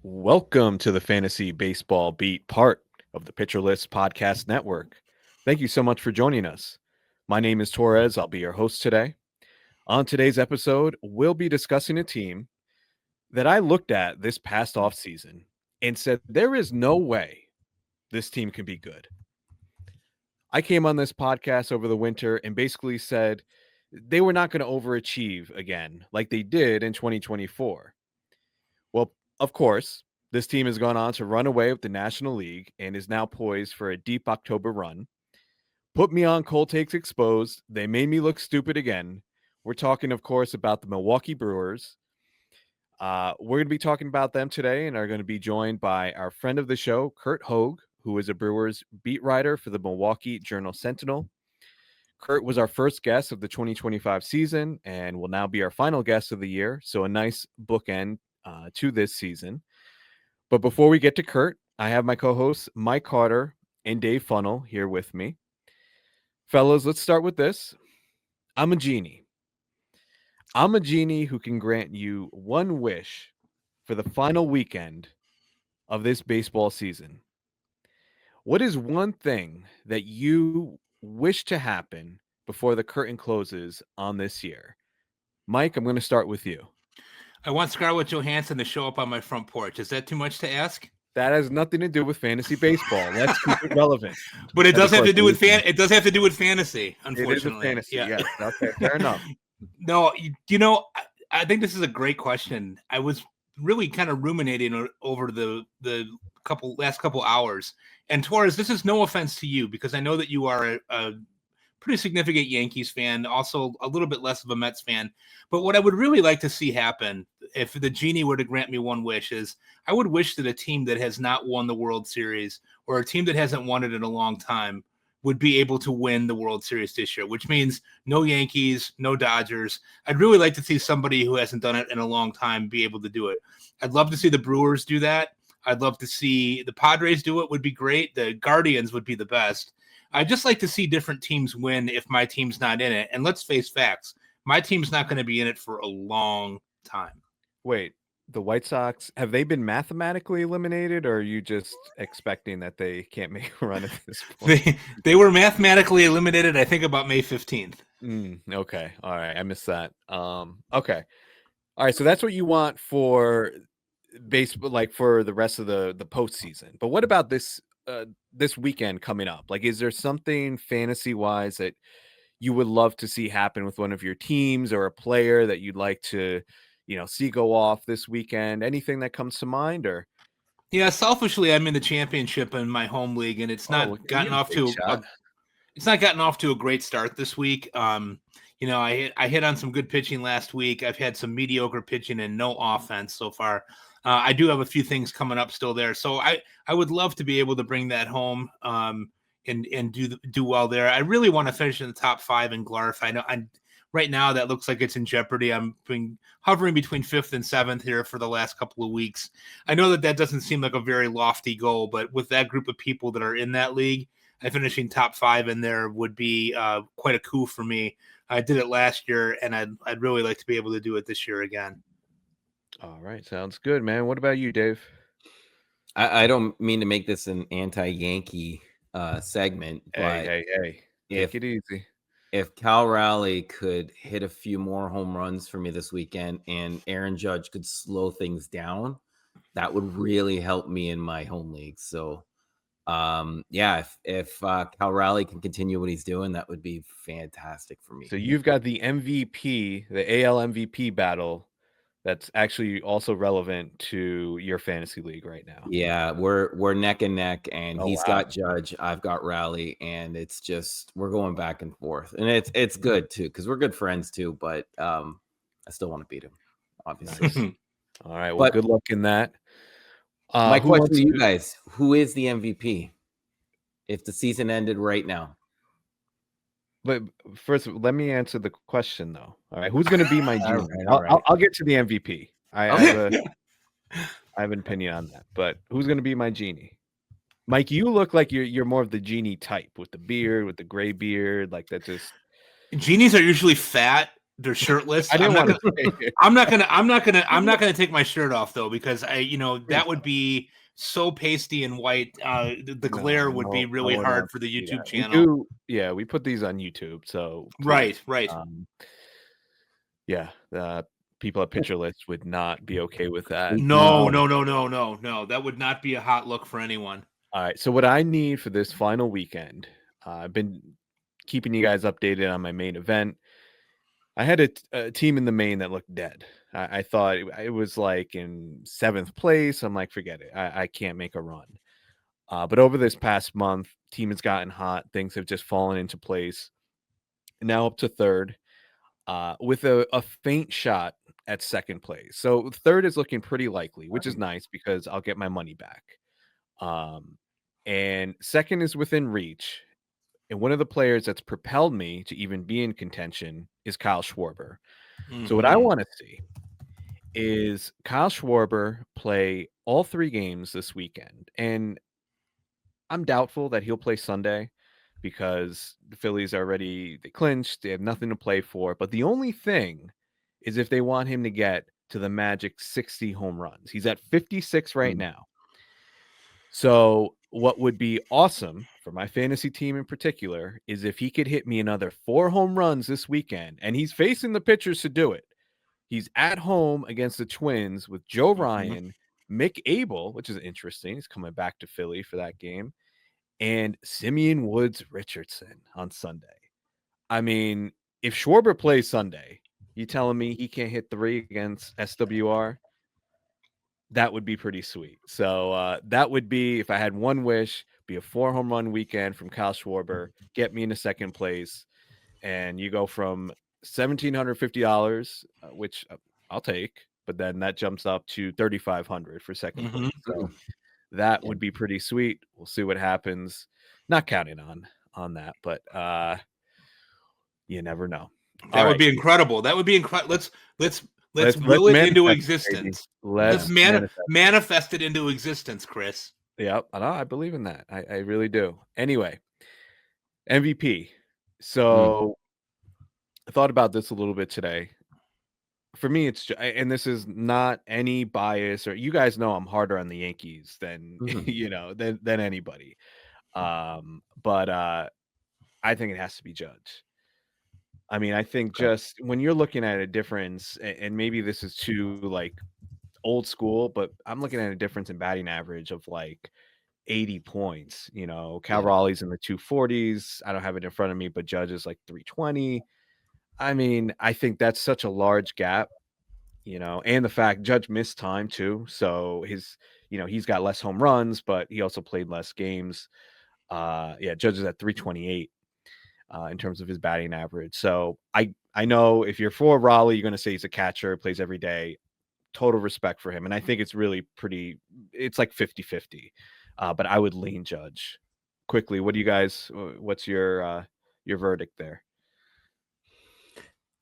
Welcome to the Fantasy Baseball Beat, part of the Pitcher List Podcast Network. Thank you so much for joining us. My name is Torres. I'll be your host today. On today's episode, we'll be discussing a team that I looked at this past offseason and said, there is no way this team can be good. I came on this podcast over the winter and basically said they were not going to overachieve again like they did in 2024. Well, of course, this team has gone on to run away with the National League and is now poised for a deep October run. Put me on Cold Takes Exposed. They made me look stupid again. We're talking, of course, about the Milwaukee Brewers. We're going to be talking about them today and are going to be joined by our friend of the show, Curt Hogg, who is a Brewers beat writer for the Milwaukee Journal-Sentinel. Curt was our first guest of the 2025 season and will now be our final guest of the year. So a nice bookend to this season. But before we get to Curt, I have my co-hosts Mike Carter and Dave Funnell here with me. Fellas, let's start with this. I'm a genie. I'm a genie who can grant you one wish for the final weekend of this baseball season. What is one thing that you wish to happen before the curtain closes on this year? Mike, I'm going to start with you. I want Scarlett Johansson to show up on my front porch. Is that too much to ask? That has nothing to do with fantasy baseball. Let's keep it relevant. But it does have to do with It does have to do with fantasy. Unfortunately, it is fantasy. Yeah. Yes. Okay. Fair enough. No, I think this is a great question. I was really kind of ruminating over the last couple hours. And Torres, this is no offense to you because I know that you are a pretty significant Yankees fan, also a little bit less of a Mets fan. But what I would really like to see happen, if the genie were to grant me one wish, is I would wish that a team that has not won the World Series or a team that hasn't won it in a long time would be able to win the World Series this year, which means no Yankees, no Dodgers. I'd really like to see somebody who hasn't done it in a long time be able to do it. I'd love to see the Brewers do that. I'd love to see the Padres do it, would be great. The Guardians would be the best. I'd just like to see different teams win if my team's not in it. And let's face facts, my team's not going to be in it for a long time. Wait, the White Sox, have they been mathematically eliminated, or are you just expecting that they can't make a run at this point? They were mathematically eliminated, I think, about May 15th. Okay. All right. I missed that. Okay. All right. So that's what you want for baseball, like for the rest of the postseason. But what about this weekend coming up? Like, is there something fantasy wise that you would love to see happen with one of your teams or a player that you'd like to, see go off this weekend? Anything that comes to mind? Or yeah, selfishly, I'm in the championship in my home league, and it's not gotten off to a great start this week. I hit on some good pitching last week. I've had some mediocre pitching and no offense so far. I do have a few things coming up still there. So I would love to be able to bring that home and do well there. I really want to finish in the top 5 in Glarf. I know right now that looks like it's in jeopardy. I'm been hovering between 5th and 7th here for the last couple of weeks. I know that doesn't seem like a very lofty goal, but with that group of people that are in that league, finishing top 5 in there would be quite a coup for me. I did it last year, and I'd really like to be able to do it this year again. All right. Sounds good, man. What about you, Dave? I don't mean to make this an anti-Yankee segment, but hey, take it easy. If Cal Raleigh could hit a few more home runs for me this weekend and Aaron Judge could slow things down, that would really help me in my home league. So, if Cal Raleigh can continue what he's doing, that would be fantastic for me. So you've got the MVP, the AL MVP battle that's actually also relevant to your fantasy league right now. Yeah, we're neck and neck, and he's got Judge, I've got Raleigh, and it's just we're going back and forth, and it's good too because we're good friends too. But I still want to beat him, obviously. Nice. All right, well, good luck in that. My question to you guys: who is the MVP if the season ended right now? But first, let me answer the question, though. All right, who's going to be my genie? I'll get to the MVP. I have an opinion on that, but who's going to be my genie? Mike, you look like you're more of the genie type with the beard, with the gray beard, like that. Just genies are usually fat They're shirtless. I didn't want to say it. I'm not gonna take my shirt off though, because that would be so pasty and white. The glare would be really hard for the YouTube channel. We put these on YouTube, so Right. The people at Pitcherless would not be okay with that. No. That would not be a hot look for anyone. All right. So what I need for this final weekend, I've been keeping you guys updated on my main event. I had a team in the main that looked dead. I thought it was like in 7th place. I'm like, forget it. I can't make a run. But over this past month, team has gotten hot. Things have just fallen into place. Now up to 3rd, with a faint shot at 2nd place. So 3rd is looking pretty likely, which is nice because I'll get my money back. And 2nd is within reach. And one of the players that's propelled me to even be in contention is Kyle Schwarber. So what I want to see is Kyle Schwarber play all 3 games this weekend. And I'm doubtful that he'll play Sunday because the Phillies they clinched. They have nothing to play for. But the only thing is if they want him to get to the magic 60 home runs. He's at 56 right now. So what would be awesome for my fantasy team in particular is if he could hit me another 4 home runs this weekend, and he's facing the pitchers to do it. He's at home against the Twins with Joe Ryan, Mick Abel, which is interesting. He's coming back to Philly for that game, and Simeon Woods Richardson on Sunday. I mean, if Schwarber plays Sunday, you telling me he can't hit 3 against SWR? That would be pretty sweet. So that would be, if I had one wish, be a 4 home run weekend from Kyle Schwarber, get me into 2nd place, and you go from $1,750, which I'll take, but then that jumps up to $3,500 for 2nd place. So that would be pretty sweet. We'll see what happens. Not counting on that, but you never know. That would be incredible. That would be incredible. Let's will it into existence. Let's manifest it into existence, Chris. Yep, I believe in that. I really do. Anyway, MVP. So I thought about this a little bit today. For me, and this is not any bias, or you guys know I'm harder on the Yankees than than anybody. But I think it has to be Judge. I mean, I think just when you're looking at a difference, and maybe this is too like old school, but I'm looking at a difference in batting average of like 80 points. Cal Raleigh's in the 240s. I don't have it in front of me, but Judge is like 320. I mean, I think that's such a large gap, and the fact Judge missed time too. So he's got less home runs, but he also played less games. Judge is at 328. In terms of his batting average. So I know if you're for Raleigh, you're going to say he's a catcher, plays every day. Total respect for him. And I think it's really it's like 50-50. But I would lean Judge. Quickly, what's your verdict there?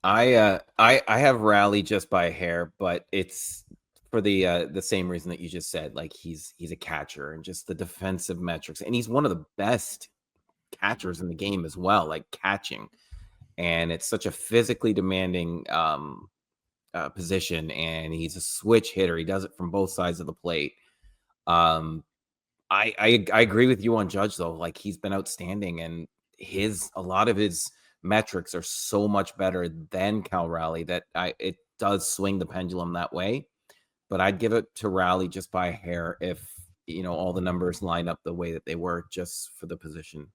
I have Raleigh just by a hair, but it's for the same reason that you just said. Like he's a catcher and just the defensive metrics. And he's one of the best catchers in the game as well, like catching, and it's such a physically demanding position, and he's a switch hitter. He does it from both sides of the plate. I agree with you on Judge though. Like he's been outstanding, and a lot of his metrics are so much better than Cal Raleigh that it does swing the pendulum that way. But I'd give it to Raleigh just by a hair if all the numbers line up the way that they were just for the position.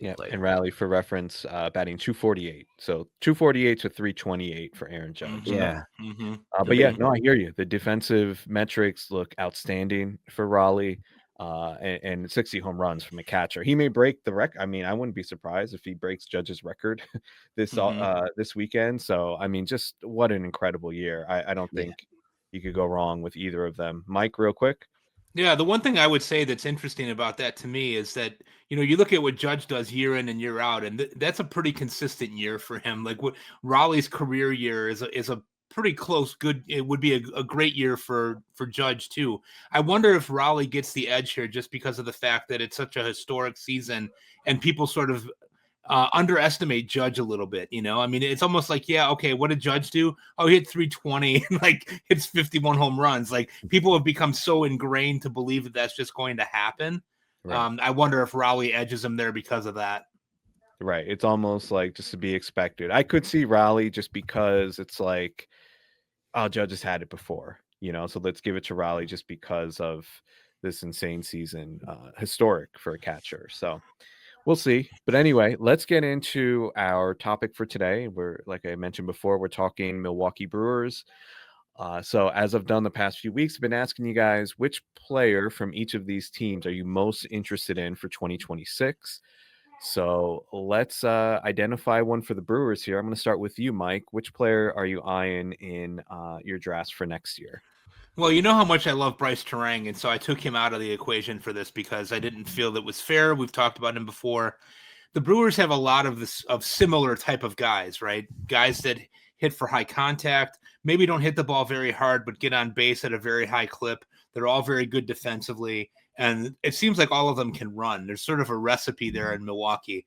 And Raleigh, for reference, batting 248. So 248 to 328 for Aaron Judge. Yeah. But I hear you. The defensive metrics look outstanding for Raleigh, and 60 home runs from a catcher. He may break the record. I mean, I wouldn't be surprised if he breaks Judge's record this weekend. So, I mean, just what an incredible year. I don't think you could go wrong with either of them. Mike, real quick. Yeah, the one thing I would say that's interesting about that to me is that, you look at what Judge does year in and year out, and that's a pretty consistent year for him. Like what Raleigh's career year is a pretty close, good. It would be a great year for Judge too. I wonder if Raleigh gets the edge here just because of the fact that it's such a historic season and people sort of underestimate Judge a little bit. I mean, it's almost like, yeah, okay, what did Judge do? Oh, he hit 320 and like hits 51 home runs. Like people have become so ingrained to believe that that's just going to happen. Right. I wonder if Raleigh edges him there because of that. Right. It's almost like just to be expected. I could see Raleigh just because it's like, oh, Judge has had it before, so let's give it to Raleigh just because of this insane season, historic for a catcher. So we'll see. But anyway, let's get into our topic for today. We're, like I mentioned before, we're talking Milwaukee Brewers. So as I've done the past few weeks, I've been asking you guys, which player from each of these teams are you most interested in for 2026? So let's identify one for the Brewers here. I'm going to start with you, Mike. Which player are you eyeing in your drafts for next year? Well, you know how much I love Bryce Terang, and so I took him out of the equation for this because I didn't feel that was fair. We've talked about him before. The Brewers have a lot of similar type of guys, right? Guys that hit for high contact, maybe don't hit the ball very hard, but get on base at a very high clip. They're all very good defensively, and it seems like all of them can run. There's sort of a recipe there in Milwaukee.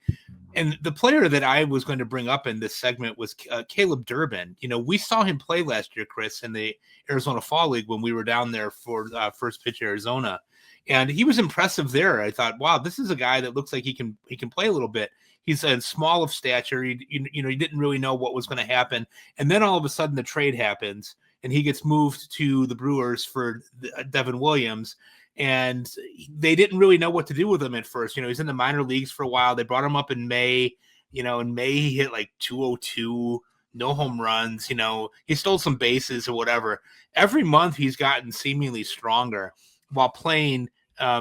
And the player that I was going to bring up in this segment was Caleb Durbin. We saw him play last year, Chris, in the Arizona Fall League when we were down there for First Pitch Arizona. And he was impressive there. I thought, wow, this is a guy that looks like he can play a little bit. He's small of stature. He didn't really know what was going to happen. And then all of a sudden the trade happens and he gets moved to the Brewers for Devin Williams. And they didn't really know what to do with him at first. He's in the minor leagues for a while. They brought him up in May. In May he hit like 202, no home runs. He stole some bases or whatever. Every month he's gotten seemingly stronger while playing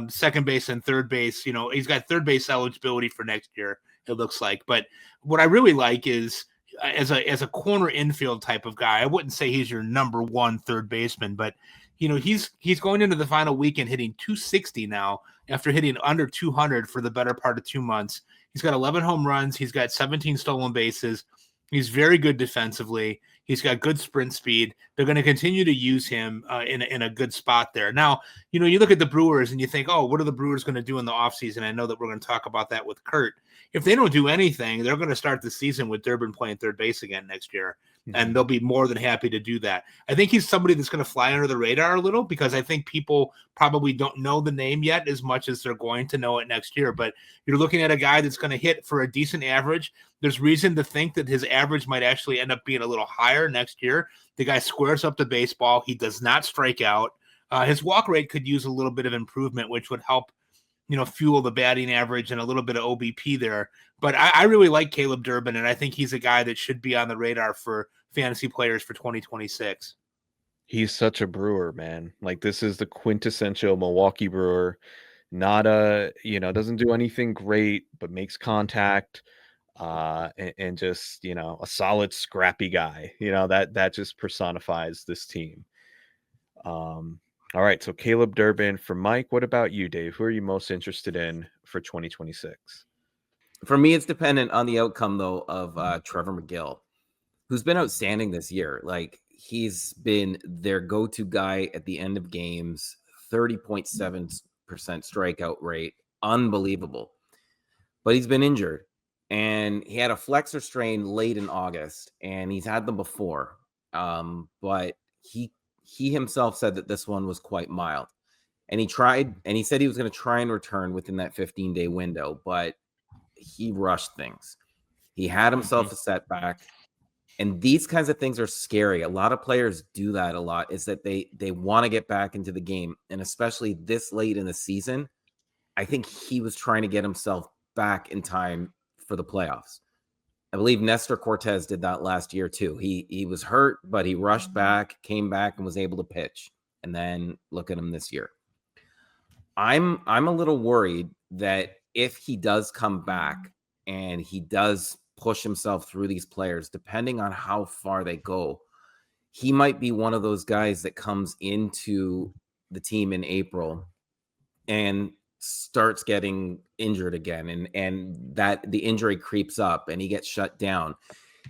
second base and third base. He's got third base eligibility for next year, it looks like. But what I really like is as a corner infield type of guy, I wouldn't say he's your number one third baseman, but he's going into the final weekend hitting 260 now after hitting under 200 for the better part of 2 months. He's got 11 home runs. He's got 17 stolen bases. He's very good defensively. He's got good sprint speed. They're going to continue to use him in a good spot there. Now, you look at the Brewers and you think, oh, what are the Brewers going to do in the offseason? I know that we're going to talk about that with Curt. If they don't do anything, they're going to start the season with Durbin playing third base again next year. And they'll be more than happy to do that. I think he's somebody that's going to fly under the radar a little because I think people probably don't know the name yet as much as they're going to know it next year. But you're looking at a guy that's going to hit for a decent average. There's reason to think that his average might actually end up being a little higher next year. The guy squares up the baseball. He does not strike out. His walk rate could use a little bit of improvement, which would help fuel the batting average and a little bit of OBP there. But I really like Caleb Durbin, and I think he's a guy that should be on the radar for fantasy players for 2026. He's such a Brewer, man. Like, this is the quintessential Milwaukee Brewer. Not doesn't do anything great, but makes contact, and just, a solid, scrappy guy. That just personifies this team. All right, so Caleb Durbin for Mike. What about you, Dave? Who are you most interested in for 2026? For me, it's dependent on the outcome, though, of Trevor McGill, who's been outstanding this year. Like, he's been their go-to guy at the end of games, 30.7% strikeout rate. Unbelievable. But he's been injured, and he had a flexor strain late in August, and he's had them before. But he himself said that this one was quite mild, and he said he was going to try and return within that 15-day window, but he rushed things. He had himself a setback, and these kinds of things are scary. A lot of players do that a lot, is that they want to get back into the game, and especially this late in the season, I think he was trying to get himself back in time for the playoffs. I believe Nestor Cortez did that last year too. He was hurt, but he rushed back, came back, and was able to pitch. And then look at him this year. I'm a little worried that if he does come back and he does push himself through these players, depending on how far they go, he might be one of those guys that comes into the team in April and starts getting injured again, and that the injury creeps up and he gets shut down.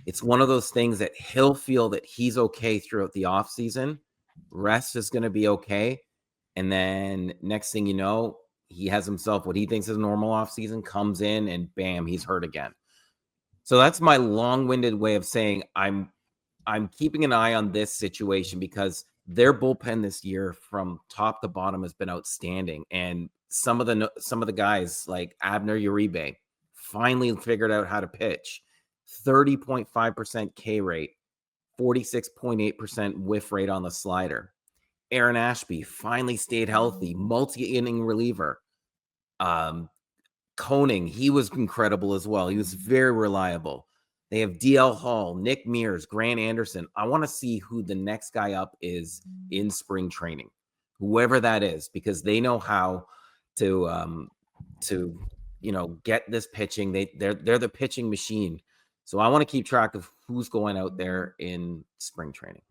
It's one of those things that he'll feel that he's okay throughout the off season. Rest is going to be okay. And then next thing you know, he has himself what he thinks is a normal off season, comes in, and bam, he's hurt again. So that's my long-winded way of saying I'm keeping an eye on this situation because their bullpen this year from top to bottom has been outstanding. And some of the guys like Abner Uribe finally figured out how to pitch. 30.5% K rate, 46.8% whiff rate on the slider. Aaron Ashby finally stayed healthy, multi-inning reliever. Koning, he was incredible as well. He was very reliable. They have DL Hall, Nick Mears, Grant Anderson. I want to see who the next guy up is in spring training, whoever that is, because they know how to get this pitching. They're the pitching machine. So I want to keep track of who's going out there in spring training.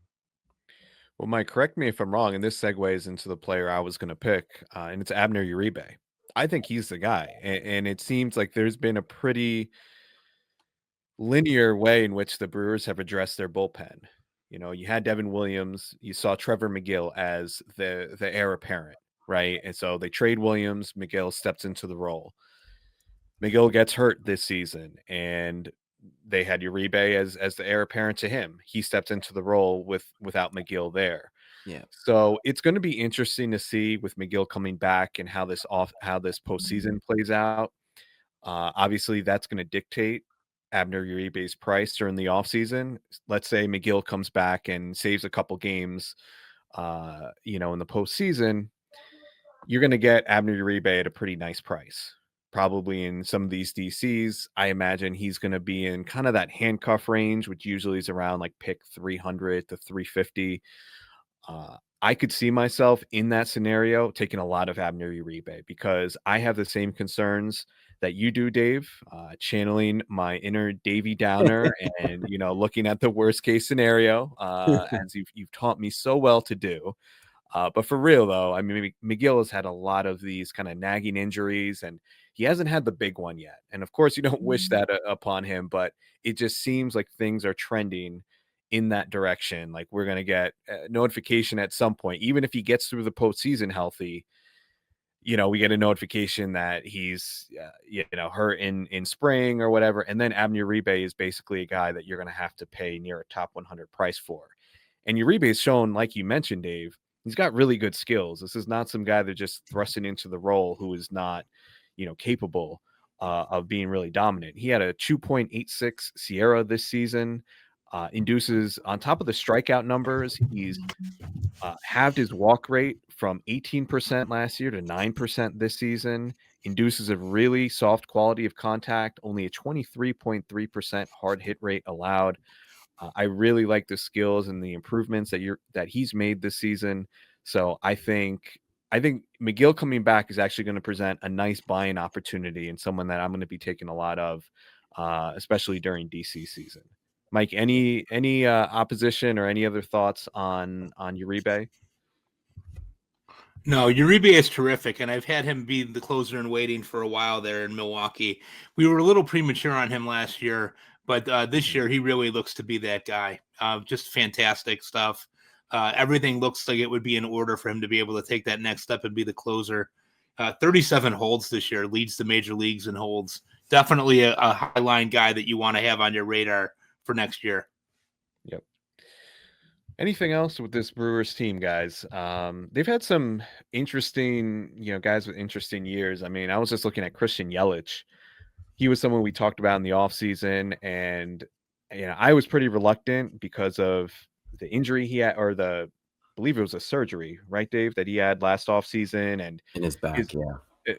Well, Mike, correct me if I'm wrong, and this segues into the player I was going to pick, and it's Abner Uribe. I think he's the guy, and it seems like there's been a pretty linear way in which the Brewers have addressed their bullpen. You know, you had Devin Williams, you saw Trevor McGill as the heir apparent, right? And so they trade Williams, McGill steps into the role. McGill gets hurt this season, and they had Uribe as the heir apparent to him. He stepped into the role without McGill there. Yeah. So it's going to be interesting to see with McGill coming back and how this postseason plays out. Obviously, that's going to dictate Abner Uribe's price during the offseason. Let's say McGill comes back and saves a couple games, in the postseason. You're going to get Abner Uribe at a pretty nice price. Probably in some of these DCs, I imagine he's going to be in kind of that handcuff range, which usually is around like pick 300 to 350. I could see myself in that scenario taking a lot of Abner Uribe because I have the same concerns that you do, Dave, channeling my inner Davy Downer and, looking at the worst case scenario, as you've taught me so well to do. But for real, though, I mean, McGill has had a lot of these kind of nagging injuries, and he hasn't had the big one yet. And of course, you don't wish that upon him, but it just seems like things are trending in that direction. Like we're going to get a notification at some point, even if he gets through the postseason healthy. We get a notification that he's, hurt in spring or whatever. And then Abner Uribe is basically a guy that you're going to have to pay near a top 100 price for. And Uribe has shown, like you mentioned, Dave, he's got really good skills. This is not some guy that just thrusting into the role who is not, capable of being really dominant. He had a 2.86 Sierra this season. Induces on top of the strikeout numbers. He's halved his walk rate from 18% last year to 9% this season. Induces a really soft quality of contact, only a 23.3% hard hit rate allowed. I really like the skills and the improvements that he's made this season. So I think McGill coming back is actually going to present a nice buying opportunity and someone that I'm going to be taking a lot of, especially during DC season. Mike, any opposition or any other thoughts on Uribe? No, Uribe is terrific, and I've had him be the closer in waiting for a while there in Milwaukee. We were a little premature on him last year, but this year he really looks to be that guy. Just fantastic stuff. Everything looks like it would be in order for him to be able to take that next step and be the closer. 37 holds this year, leads the major leagues in holds. Definitely a high line guy that you want to have on your radar for next year. Yep. Anything else with this Brewers team, guys? They've had some interesting, guys with interesting years. I mean, I was just looking at Christian Yelich. He was someone we talked about in the offseason, and I was pretty reluctant because of the injury he had, or I believe it was a surgery, right, Dave, that he had last offseason, and in his back,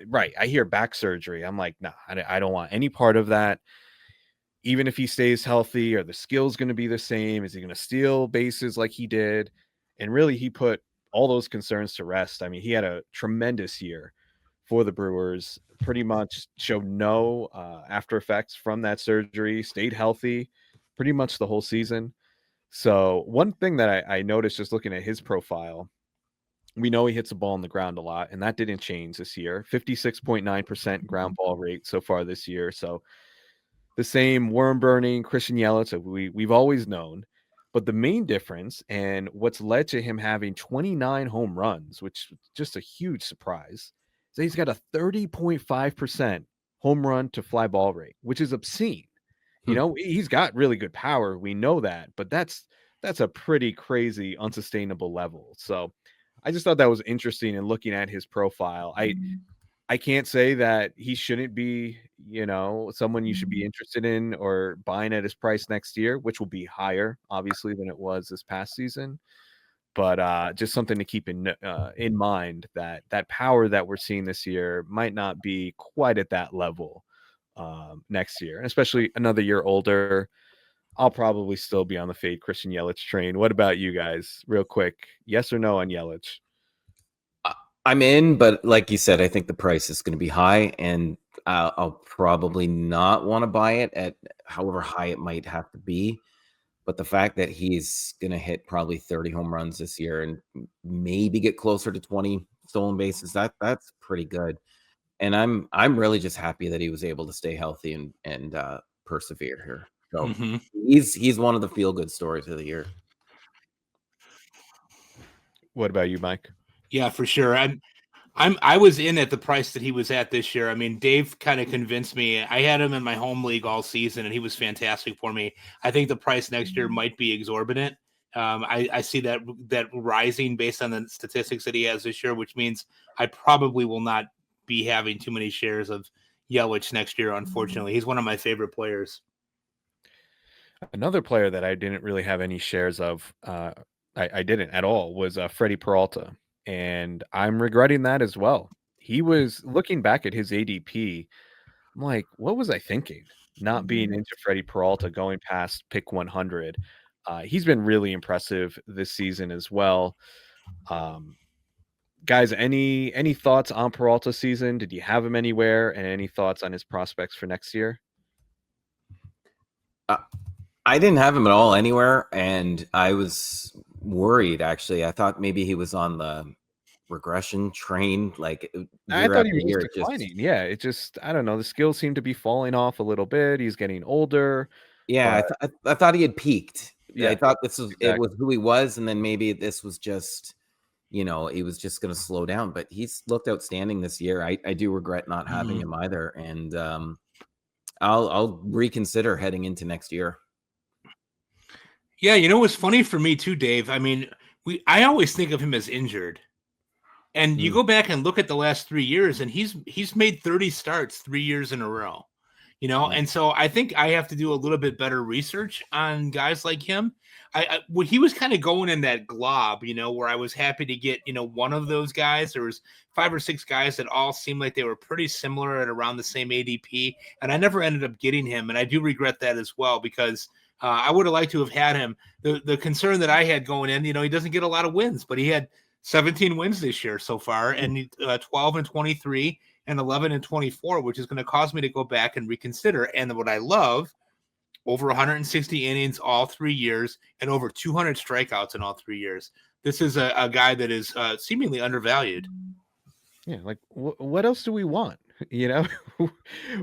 right. I hear back surgery. I'm like, nah, I don't want any part of that. Even if he stays healthy, are the skills going to be the same? Is he going to steal bases like he did? And really, he put all those concerns to rest. I mean, he had a tremendous year for the Brewers, pretty much showed no after effects from that surgery, stayed healthy pretty much the whole season. So one thing that I noticed just looking at his profile, we know he hits the ball on the ground a lot, and that didn't change this year. 56.9% ground ball rate so far this year. So the same worm burning Christian Yelich that we've always known. But the main difference, and what's led to him having 29 home runs, which is just a huge surprise, is that he's got a 30.5% home run to fly ball rate, which is obscene. You know, he's got really good power. We know that, but that's a pretty crazy, unsustainable level. So I just thought that was interesting in looking at his profile. I can't say that he shouldn't be, you know, someone you should be interested in or buying at his price next year, which will be higher, obviously, than it was this past season. But just something to keep in mind that power that we're seeing this year might not be quite at that level next year, and especially another year older. I'll probably still be on the fade Christian Yelich train. What about you guys? Real quick, yes or no on Yelich? I'm in, but like you said, I think the price is going to be high, and I'll probably not want to buy it at however high it might have to be. But the fact that he's going to hit probably 30 home runs this year and maybe get closer to 20 stolen bases, that's pretty good. And I'm really just happy that he was able to stay healthy and persevere here. So he's one of the feel good stories of the year. What about you, Mike? Yeah, for sure. I was in at the price that he was at this year. I mean, Dave kind of convinced me. I had him in my home league all season, and he was fantastic for me. I think the price next year might be exorbitant. I see that rising based on the statistics that he has this year, which means I probably will not be having too many shares of Yelich next year. Unfortunately, he's one of my favorite players. Another player that I didn't really have any shares of, I didn't at all, was Freddie Peralta. And I'm regretting that as well. He was looking back at his ADP. I'm like, what was I thinking? Not being into Freddie Peralta going past pick 100. He's been really impressive this season as well. Guys, any thoughts on Peralta's season? Did you have him anywhere? And any thoughts on his prospects for next year? I didn't have him at all anywhere, and I was worried, actually. I thought maybe he was on the regression train. Like, I thought he was just declining. Yeah, it just, I don't know. The skills seem to be falling off a little bit. He's getting older. Yeah, I thought he had peaked. Yeah, I thought it exactly. was who he was, and then maybe this was just, he was just going to slow down. But he's looked outstanding this year. I do regret not having him either, and I'll reconsider heading into next year. Yeah, you know what's funny for me too, Dave? I mean, I always think of him as injured. And you go back and look at the last 3 years, and he's made 30 starts 3 years in a row. And so I think I have to do a little bit better research on guys like him. When he was kind of going in that glob, where I was happy to get, one of those guys. There was 5 or 6 guys that all seemed like they were pretty similar at around the same ADP, and I never ended up getting him, and I do regret that as well, because I would have liked to have had him. The concern that I had going in, he doesn't get a lot of wins, but he had 17 wins this year so far, and 12 and 23 and 11 and 24, which is going to cause me to go back and reconsider. And what I love, over 160 innings all 3 years and over 200 strikeouts in all 3 years. This is a guy that is seemingly undervalued. Yeah, like what else do we want?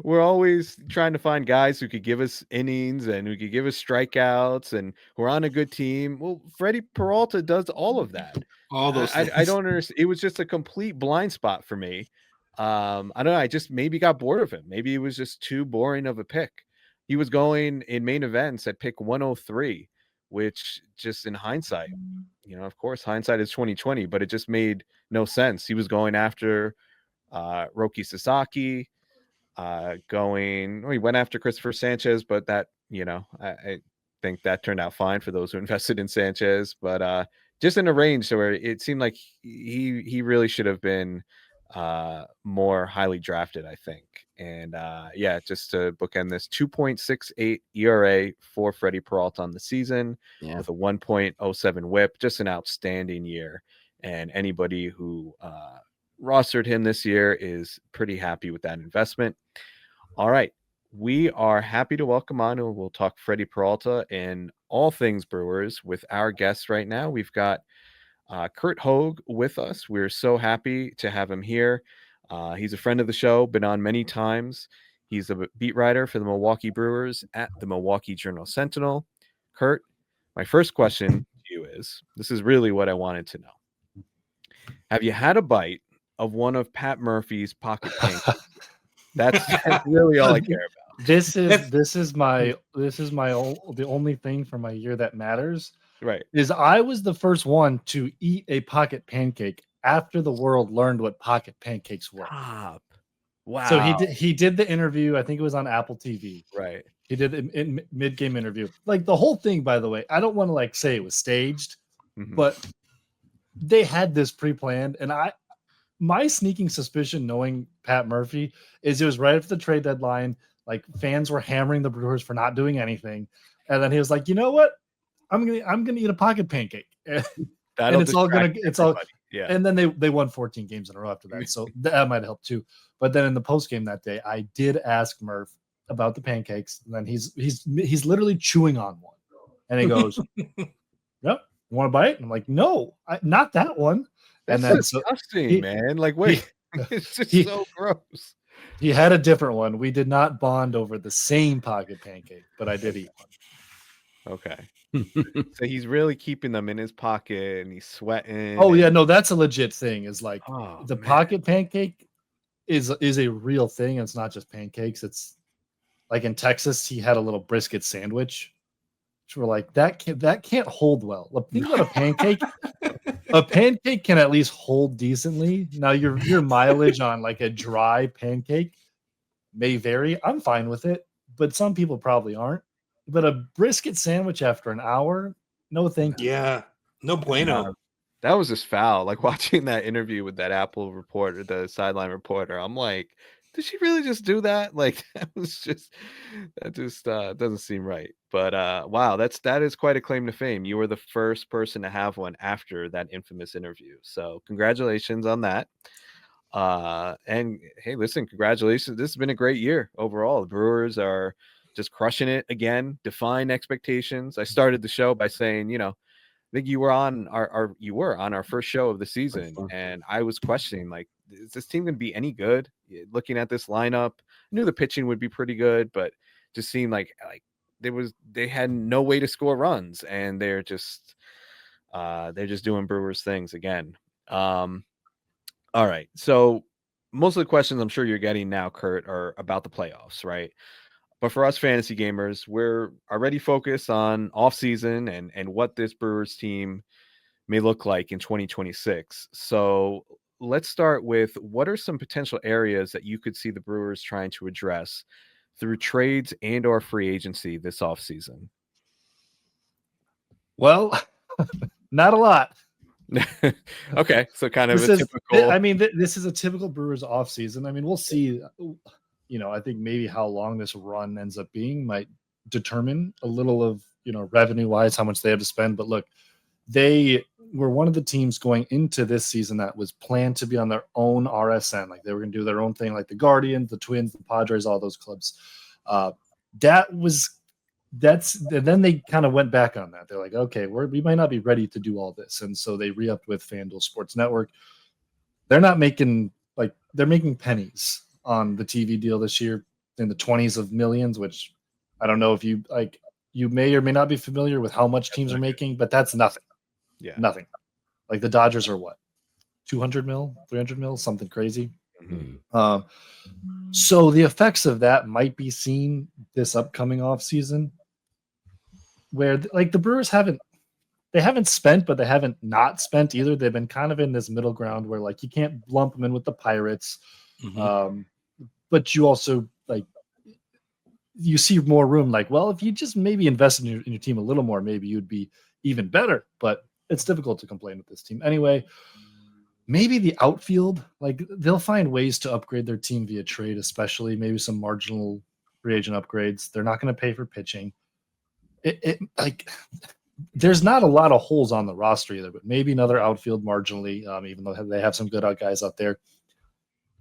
We're always trying to find guys who could give us innings and who could give us strikeouts, and we're on a good team. Well, Freddie Peralta does all of that. All those things. I don't understand. It was just a complete blind spot for me. I don't know. I just maybe got bored of him. Maybe it was just too boring of a pick. He was going in main events at pick 103, which just in hindsight, of course, hindsight is 2020, but it just made no sense. He was going after Roki Sasaki, he went after Christopher Sanchez, but that, I think that turned out fine for those who invested in Sanchez, but just in a range where it seemed like he really should have been more highly drafted, I think. And just to bookend this, 2.68 ERA for Freddie Peralta on the season with a 1.07 whip, just an outstanding year. And anybody who rostered him this year is pretty happy with that investment. All right. We are happy to welcome on, and we'll talk Freddie Peralta and all things Brewers with our guests right now. We've got Curt Hogg with us. We're so happy to have him here. He's a friend of the show, been on many times. He's a beat writer for the Milwaukee Brewers at the Milwaukee Journal-Sentinel. Curt, my first question to you is, this is really what I wanted to know. Have you had a bite of one of Pat Murphy's pocket pancakes? That's really all I care about. This is the only thing for my year that matters. Right. Is I was the first one to eat a pocket pancake after the world learned what pocket pancakes were. Stop. Wow. So he did the interview. I think it was on Apple TV. Right. He did in mid-game interview. Like the whole thing, by the way, I don't want to like say it was staged, but they had this pre-planned. And my sneaking suspicion, knowing Pat Murphy, is it was right after the trade deadline. Like fans were hammering the Brewers for not doing anything, and then he was like, "You know what? I'm gonna eat a pocket pancake." And it's all yeah. And then they won 14 games in a row after that, so that might help too. But then in the post game that day, I did ask Murph about the pancakes, and then he's literally chewing on one, and he goes, "Yep, you want to bite?" And I'm like, "No, not that one." That's and then disgusting, man. Like, wait, it's just so gross. He had a different one. We did not bond over the same pocket pancake, but I did eat one. Okay. So he's really keeping them in his pocket and he's sweating. Oh, yeah. No, that's a legit thing. Is like man. pocket pancake is a real thing. It's not just pancakes. It's like in Texas, he had a little brisket sandwich. Which we're like, that can't hold well. Think about a pancake. A pancake can at least hold decently. Now your mileage on like a dry pancake may vary. I'm fine with it, but some people probably aren't. But a brisket sandwich after an hour, no thank you. Yeah, no bueno. That was just foul. Like watching that interview with that Apple reporter, the sideline reporter, I'm like, did she really just do that? Like that just doesn't seem right. But wow, that is quite a claim to fame. You were the first person to have one after that infamous interview. So congratulations on that. And hey, listen, congratulations. This has been a great year overall. The Brewers are just crushing it again, defying expectations. I started the show by saying, I think you were on our first show of the season, and I was questioning, like, is this team going to be any good? Looking at this lineup, I knew the pitching would be pretty good, but just seemed like they had no way to score runs, and they're just doing Brewers things again. All right, so most of the questions I'm sure you're getting now, Curt, are about the playoffs, right? But for us fantasy gamers, we're already focused on off-season and what this Brewers team may look like in 2026. So let's start with, what are some potential areas that you could see the Brewers trying to address through trades and or free agency this offseason? Well, not a lot. Okay, so kind of typical. I mean, this is a typical Brewers offseason. I mean, we'll see. I think maybe how long this run ends up being might determine a little of, revenue-wise, how much they have to spend. But look, they were one of the teams going into this season that was planned to be on their own RSN. Like they were going to do their own thing, like the Guardians, the Twins, the Padres, all those clubs. Then they kind of went back on that. They're like, okay, we might not be ready to do all this. And so they re-upped with FanDuel Sports Network. They're not making, they're making pennies on the TV deal this year in the 20s of millions, which I don't know if you may or may not be familiar with how much teams are making, but that's nothing. Yeah. Nothing. Like the Dodgers are what? 200 mil, 300 mil, something crazy. Mm-hmm. So the effects of that might be seen this upcoming offseason, where the Brewers haven't spent, but they haven't not spent either. They've been kind of in this middle ground where you can't lump them in with the Pirates. Mm-hmm. But you also you see more room. If you just maybe invest in your team a little more, maybe you'd be even better. But it's difficult to complain with this team anyway. Maybe the outfield, they'll find ways to upgrade their team via trade, especially maybe some marginal free agent upgrades. They're not going to pay for pitching. There's not a lot of holes on the roster either, but maybe another outfield marginally, even though they have some good guys out there.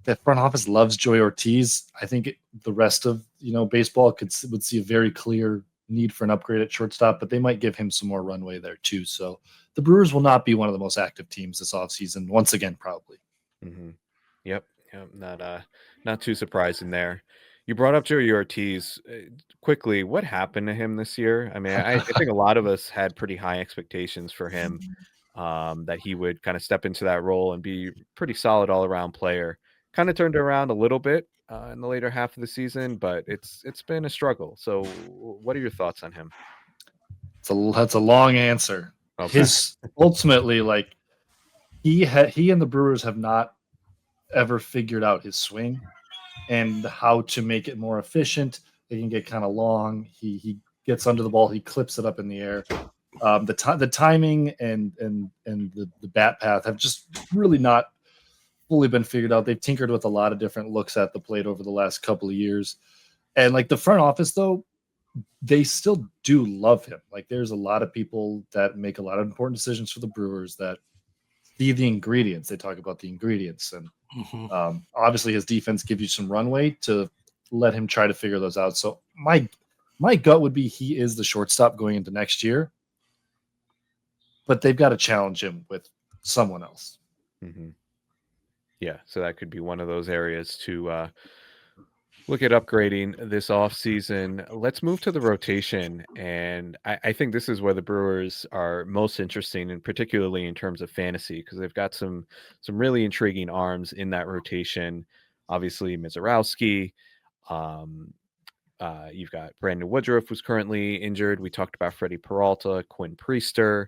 The front office loves Joey Ortiz. I think the rest of baseball would see a very clear need for an upgrade at shortstop, but they might give him some more runway there too. So the Brewers will not be one of the most active teams this offseason once again, probably. Mm-hmm. Yep. Not too surprising there. You brought up Joey Ortiz. Quickly, what happened to him this year? I mean, I think a lot of us had pretty high expectations for him, that he would kind of step into that role and be pretty solid all-around player. kind of turned around a little bit in the later half of the season, but it's been a struggle. So, what are your thoughts on him? That's a long answer. Okay. His ultimately, like he and the Brewers have not ever figured out his swing and how to make it more efficient. It can get kind of long. He gets under the ball, he clips it up in the air. The timing and the bat path have just really not fully been figured out. They've tinkered with a lot of different looks at the plate over the last couple of years. And like the front office, though, they still do love him. Like there's a lot of people that make a lot of important decisions for the Brewers that see the ingredients. They talk about the ingredients. And obviously his defense gives you some runway to let him try to figure those out. So my gut would be he is the shortstop going into next year, but they've got to challenge him with someone else. Mm-hmm. Yeah, so that could be one of those areas to look at upgrading this offseason. Let's move to the rotation, and I think this is where the Brewers are most interesting, and particularly in terms of fantasy, because they've got some really intriguing arms in that rotation. Obviously, Mizorowski. You've got Brandon Woodruff, who's currently injured. We talked about Freddie Peralta, Quinn Priester,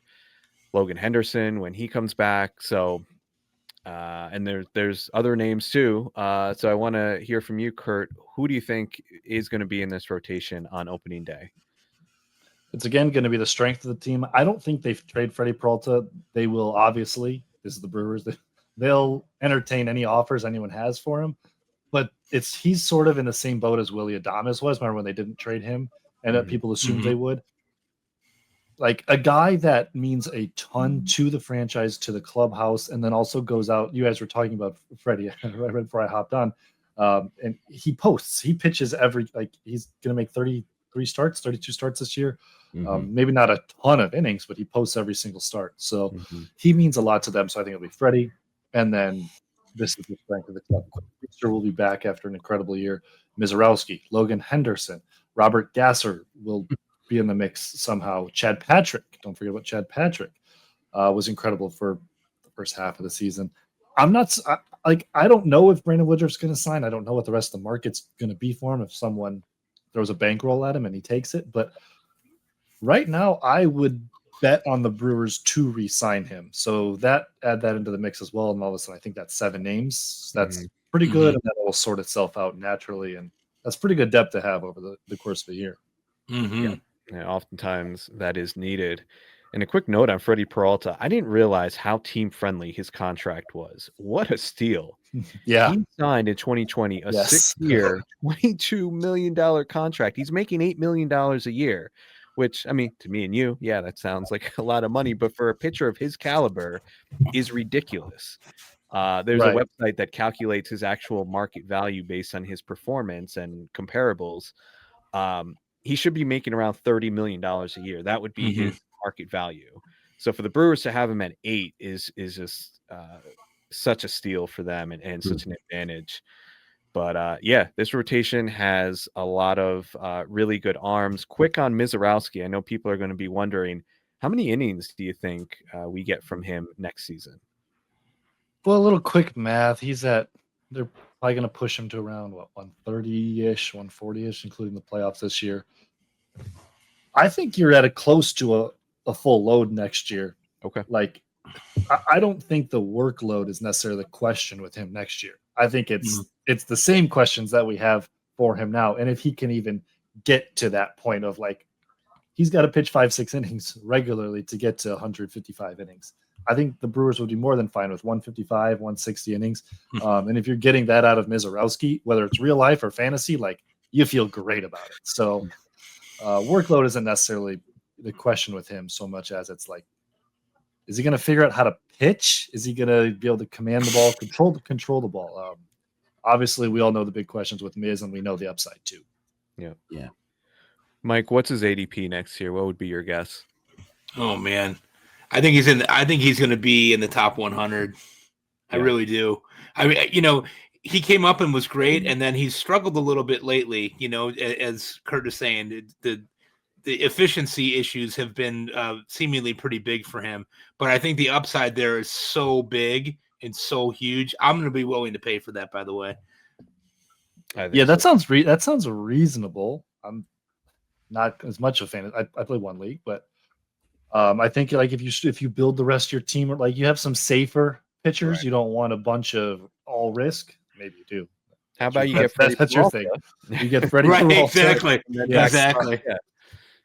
Logan Henderson when he comes back. So, and there's other names too. So I want to hear from you, Curt. Who do you think is going to be in this rotation on opening day? It's again going to be the strength of the team. I don't think they've traded Freddie Peralta. They will obviously. This is the Brewers. They'll entertain any offers anyone has for him. But he's sort of in the same boat as Willy Adames was. Remember when they didn't trade him and that people assumed they would? Like a guy that means a ton to the franchise, to the clubhouse, and then also goes out. You guys were talking about Freddie right before I hopped on. And he posts. He pitches he's going to make 33 starts, 32 starts this year. Maybe not a ton of innings, but he posts every single start. So he means a lot to them. So I think it'll be Freddie. And then this is the strength of the club. Priester will be back after an incredible year. Mizorowski, Logan Henderson, Robert Gasser will be in the mix somehow. Chad Patrick, don't forget about Chad Patrick, was incredible for the first half of the season. I don't know if Brandon Woodruff's going to sign. I don't know what the rest of the market's going to be for him if someone throws a bankroll at him and he takes it. But right now, I would bet on the Brewers to re-sign him. So add that into the mix as well. And all of a sudden, I think that's 7 names. That's pretty good. And that will sort itself out naturally. And that's pretty good depth to have over the course of a year. Yeah, oftentimes that is needed. And a quick note on Freddie Peralta. I didn't realize how team-friendly his contract was. What a steal. Yeah. He signed in 2020 a 6-year, $22 million contract. He's making $8 million a year, which, I mean, to me and you, yeah, that sounds like a lot of money. But for a pitcher of his caliber is ridiculous. There's a website that calculates his actual market value based on his performance and comparables. He should be making around $30 million a year. That would be his market value. So for the Brewers to have him at 8 is just such a steal for them and such an advantage. But yeah, this rotation has a lot of really good arms. Quick on Mizorowski. I know people are going to be wondering, how many innings do you think we get from him next season? Well, a little quick math. They're probably going to push him to around 130-ish, 140-ish, including the playoffs this year. I think you're at a close to a full load next year. Okay. Like, I don't think the workload is necessarily the question with him next year. I think it's the same questions that we have for him now. And if he can even get to that point of like, he's got to pitch 5-6 innings regularly to get to 155 innings. I think the Brewers would be more than fine with 155, 160 innings. And if you're getting that out of Mizorowski, whether it's real life or fantasy, like you feel great about it. So workload isn't necessarily the question with him so much as it's like, is he going to figure out how to pitch? Is he going to be able to command the ball, control the ball? Obviously, we all know the big questions with Miz, and we know the upside too. Yeah. Mike, what's his ADP next year? What would be your guess? Oh man, I think he's going to be in the top 100. I really do. I mean, he came up and was great, and then he's struggled a little bit lately. As Curt is saying, the efficiency issues have been seemingly pretty big for him. But I think the upside there is so big It's so huge. I'm going to be willing to pay for that, by the way. Yeah, that sounds reasonable. I'm not as much a fan. I play one league, but I think like if you build the rest of your team, like you have some safer pitchers, you don't want a bunch of all risk. Maybe you do. How about you get that's your thing. You get Freddie right, Peralta. exactly. Yes. Exactly.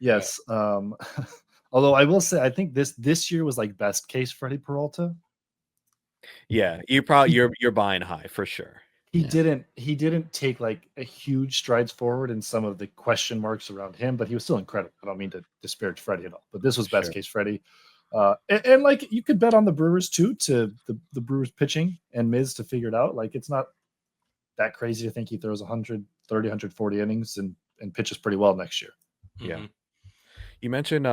Yes. Although I will say, I think this year was like best case Freddie Peralta. Yeah, you're buying high for sure. He didn't take like a huge strides forward in some of the question marks around him, but he was still incredible. I don't mean to disparage Freddie at all, but this was best case Freddie. And like you could bet on the Brewers too, to the Brewers pitching and Miz to figure it out. Like it's not that crazy to think he throws 130, 140 innings and pitches pretty well next year. Yeah. Mm-hmm. You mentioned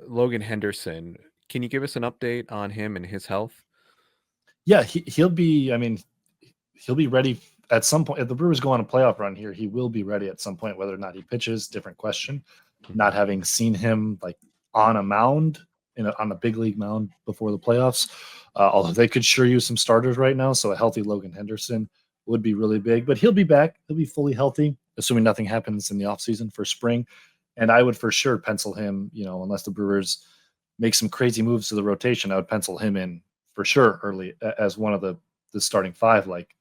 Logan Henderson. Can you give us an update on him and his health? Yeah, he'll be ready at some point. If the Brewers go on a playoff run here, he will be ready at some point. Whether or not he pitches, different question. Not having seen him like on a mound, on a big league mound before the playoffs, although they could sure use some starters right now. So a healthy Logan Henderson would be really big. But he'll be back. He'll be fully healthy, assuming nothing happens in the offseason for spring. And I would for sure pencil him, unless the Brewers make some crazy moves to the rotation, I would pencil him in for sure early as one of the starting five. Like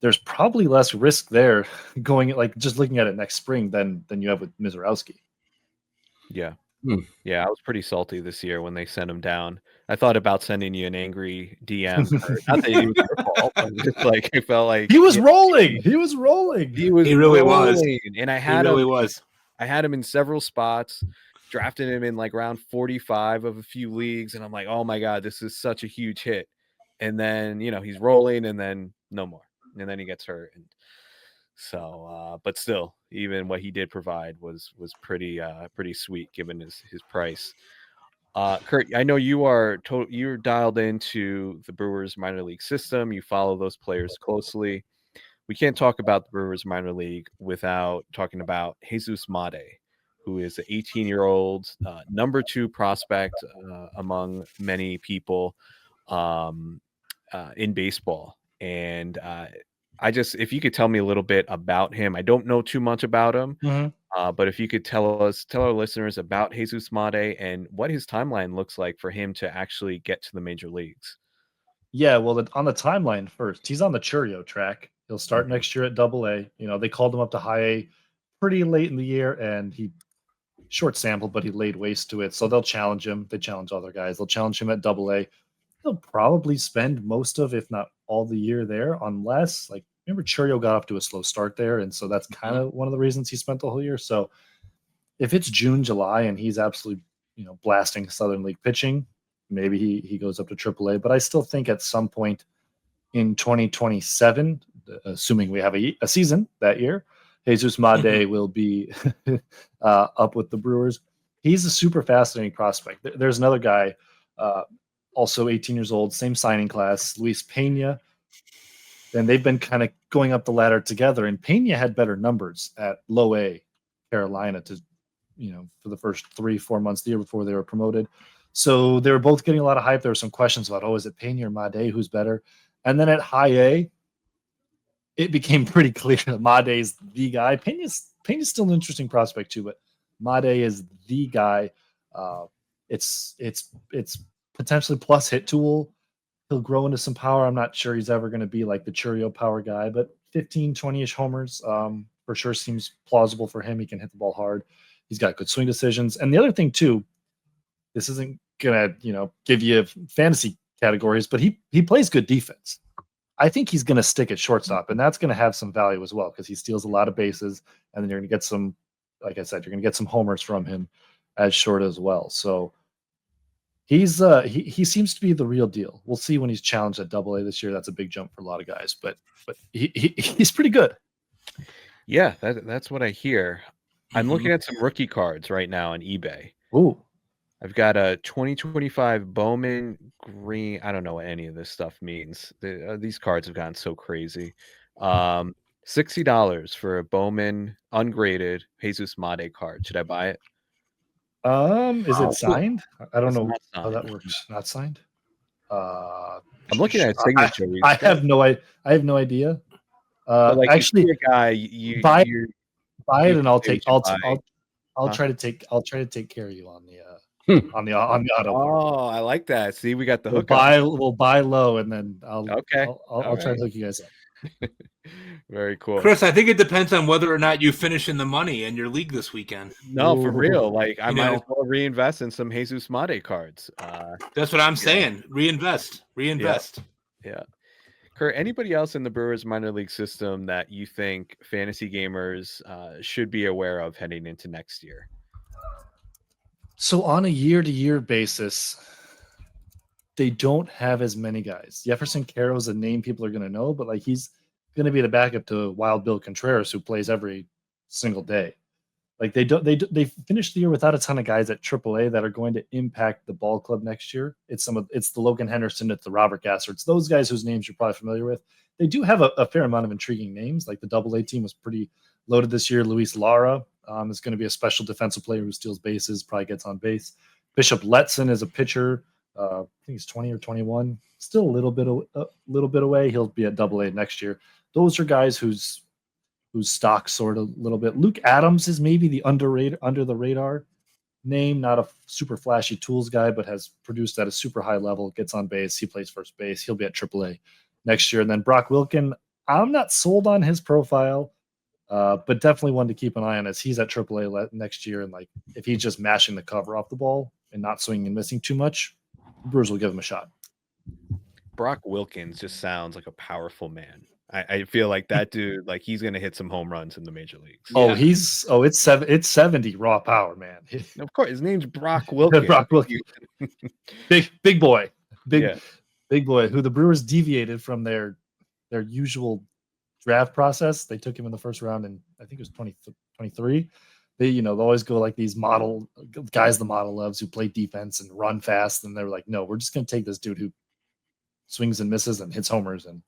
there's probably less risk there going like just looking at it next spring than you have with Mizorowski. Yeah. Yeah, I was pretty salty this year when they sent him down. I thought about sending you an angry DM. Not that it was your fault, but just like I felt like he was rolling. He was rolling. He really was. And I had him in several spots. Drafted him in like round 45 of a few leagues, and I'm like, oh my god, this is such a huge hit. And then he's rolling, and then no more, and then he gets hurt. And so, but still, even what he did provide was pretty sweet given his price. Curt, I know you're dialed into the Brewers minor league system. You follow those players closely. We can't talk about the Brewers minor league without talking about Jesus Made, who is an 18-year-old number 2 prospect among many people in baseball. And if you could tell me a little bit about him. I don't know too much about him, but if you could tell our listeners about Jesus Made and what his timeline looks like for him to actually get to the major leagues. Yeah, well, on the timeline first, he's on the Churio track. He'll start next year at Double-A. They called him up to High A pretty late in the year, and he short sample, but he laid waste to it. So they'll challenge him. They challenge other guys. They'll challenge him at Double-A. He'll probably spend most of, if not all, the year there, unless, like, remember Churio got off to a slow start there, and so that's kind of one of the reasons he spent the whole year. So if it's June, July, and he's absolutely, blasting Southern League pitching, maybe he goes up to AAA. But I still think at some point in 2027, assuming we have a season that year, Jesus Made will be up with the Brewers. He's a super fascinating prospect. There's another guy, also 18 years old, same signing class, Luis Pena. And they've been kind of going up the ladder together. And Pena had better numbers at Low A Carolina for the first 3-4 months of the year before they were promoted. So they were both getting a lot of hype. There were some questions about, is it Pena or Made? Who's better? And then at High A, it became pretty clear that Made's the guy. Pena's still an interesting prospect too, but Made is the guy. It's potentially plus hit tool. He'll grow into some power. I'm not sure he's ever going to be like the Churio power guy, but 15, 20-ish homers for sure seems plausible for him. He can hit the ball hard. He's got good swing decisions. And the other thing too, this isn't going to, give you fantasy categories, but he plays good defense. I think he's going to stick at shortstop, and that's going to have some value as well because he steals a lot of bases, and then you're going to get some, like I said, you're going to get some homers from him as short as well. So he's he seems to be the real deal. We'll see when he's challenged at Double-A this year. That's a big jump for a lot of guys, but he's pretty good. Yeah, that's what I hear. I'm looking at some rookie cards right now on eBay. Ooh. I've got a 2025 Bowman Green. I don't know what any of this stuff means. These cards have gotten so crazy. $60 for a Bowman ungraded Jesus Made card. Should I buy it? Is it signed? I don't know how that signed. works. Not signed? I'm looking at signature. I have no idea. Like, Actually, a guy buy it, and I'll Huh? try to take care of you on the on the auto part. Oh, I like that. See, we got the We'll hookup. buy low, and then I'll try right. to hook you guys up. Very cool. Chris, I think it depends on whether or not you finish in the money in your league this weekend. No, for real. Like, I might know. as well reinvest in some Jesus Mate cards. That's what I'm saying. Reinvest. Yeah. Curt, anybody else in the Brewers minor league system that you think fantasy gamers should be aware of heading into next year? So on a year-to-year basis, they don't have as many guys. Jefferson Caro's a name people are going to know, but like he's going to be the backup to Wild Bill Contreras, who plays every single day. Like they finished the year without a ton of guys at AAA that are going to impact the ball club next year. It's the Logan Henderson, it's the Robert Gasser, it's those guys whose names you're probably familiar with. They do have a fair amount of intriguing names. Like the AA team was pretty loaded this year. Luis Lara is going to be a special defensive player who steals bases, probably gets on base. Bishop Letson is a pitcher. I think he's 20 or 21. Still a little bit away. He'll be at AA next year. Those are guys whose stock sort of a little bit. Luke Adams is maybe the under the radar name, not a super flashy tools guy, but has produced at a super high level, gets on base. He plays first base. He'll be at AAA next year. And then Brock Wilken, I'm not sold on his profile, but definitely one to keep an eye on as he's at AAA next year. And like, if he's just mashing the cover off the ball and not swinging and missing too much, the Brewers will give him a shot. Brock Wilkins just sounds like a powerful man. I feel like that dude, like he's gonna hit some home runs in the major leagues. It's 70 raw power, man. Of course, his name's Brock Wilkins. Brock Wilkins. big boy, big boy, who the Brewers deviated from their usual draft process. They took him in the first round, and I think it was 2023. They always go like these model guys the model loves who play defense and run fast, and they're like, no, we're just gonna take this dude who swings and misses and hits homers, and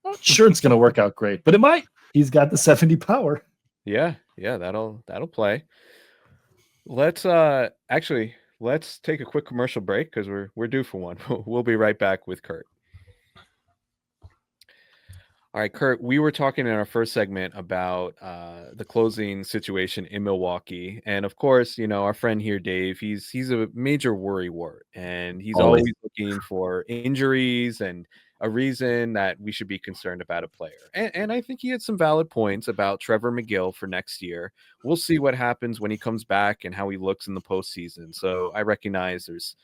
not sure it's gonna work out great, but it might. He's got the 70 power. Yeah, that'll play. Let's take a quick commercial break because we're due for one. We'll be right back with Curt. All right, Curt, we were talking in our first segment about the closing situation in Milwaukee. And of course, our friend here, Dave, he's a major worrywart, and he's always looking for injuries and a reason that we should be concerned about a player. And I think he had some valid points about Trevor McGill for next year. We'll see what happens when he comes back and how he looks in the postseason. So I recognize there's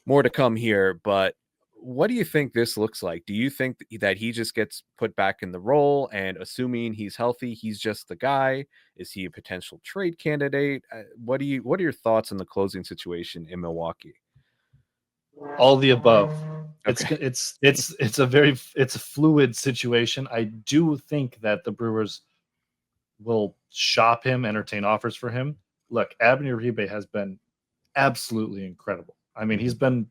more to come here, but what do you think this looks like? Do you think that he just gets put back in the role and assuming he's healthy, he's just the guy? Is he a potential trade candidate? What are your thoughts on the closing situation in Milwaukee? All the above. Okay. It's a fluid situation. I do think that the Brewers will shop him, entertain offers for him. Look, Abner Uribe has been absolutely incredible. I mean, he's been,